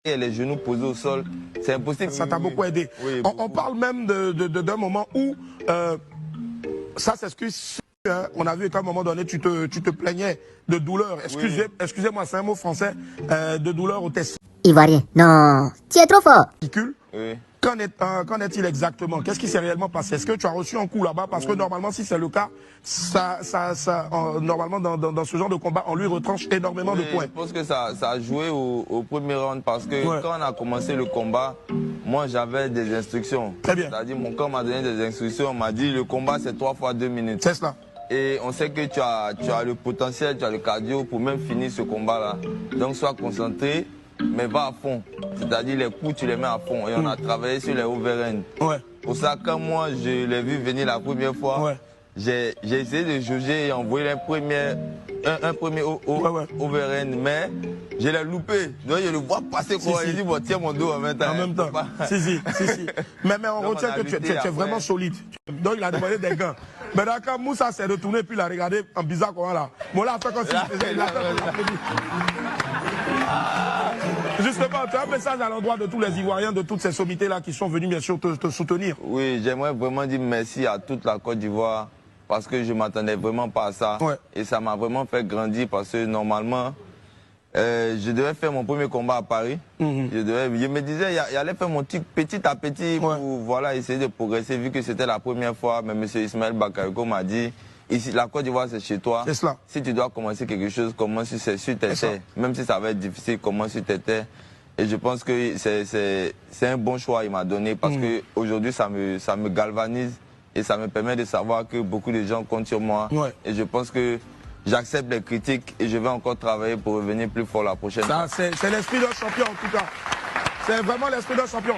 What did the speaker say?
et les genoux posés au sol, c'est impossible. Ça t'a beaucoup aidé. Oui, on parle même d'un moment où ça s'excuse. On a vu qu'à un moment donné, tu te plaignais de douleur. Excusez-moi, c'est un mot français, de douleur au testicules. Ivoirien, non, tu es trop fort. Oui. Qu'en est-il exactement? Qu'est-ce qui s'est réellement passé? Est-ce que tu as reçu un coup là-bas? Parce que normalement, si c'est le cas, normalement, dans ce genre de combat, on lui retranche énormément de points. Je pense que ça a joué au premier round parce que quand on a commencé le combat, moi j'avais des instructions. Très bien. C'est-à-dire mon corps m'a donné des instructions, on m'a dit le combat c'est 3 fois 2 minutes. C'est cela. Et on sait que tu as le potentiel, tu as le cardio pour même finir ce combat-là. Donc sois concentré, mais va à fond. C'est-à-dire les coups, tu les mets à fond. Et on a travaillé sur les overhands. Ouais. Pour ça, quand moi je l'ai vu venir la première fois, j'ai essayé de jauger et envoyer un premier overhand, mais je l'ai loupé. Donc je le vois passer quoi. Il dit bon, tiens mon dos en même temps. En même temps. Si. Mais on retient que tu es vraiment solide. Donc il a demandé des gants. Mais d'accord, Moussa s'est retourné puis il a regardé en bizarre comment là. Bon là, fait comme si il a fait. Justement, tu as un message à l'endroit de tous les Ivoiriens, de toutes ces sommités-là qui sont venus bien sûr te soutenir. Oui, j'aimerais vraiment dire merci à toute la Côte d'Ivoire parce que je ne m'attendais vraiment pas à ça. Ouais. Et ça m'a vraiment fait grandir parce que normalement, je devais faire mon premier combat à Paris. Je me disais, j'allais faire mon truc petit à petit pour voilà, essayer de progresser vu que c'était la première fois. Mais M. Ismaël Bakayoko m'a dit, ici, la Côte d'Ivoire, c'est chez toi. C'est cela. Si tu dois commencer quelque chose, commence sur tes terres. Même si ça va être difficile, commence sur tes terres. Et je pense que c'est un bon choix qu'il m'a donné parce que aujourd'hui ça me galvanise et ça me permet de savoir que beaucoup de gens comptent sur moi. Et je pense que j'accepte les critiques et je vais encore travailler pour revenir plus fort la prochaine fois. C'est l'esprit d'un champion en tout cas. C'est vraiment l'esprit d'un champion.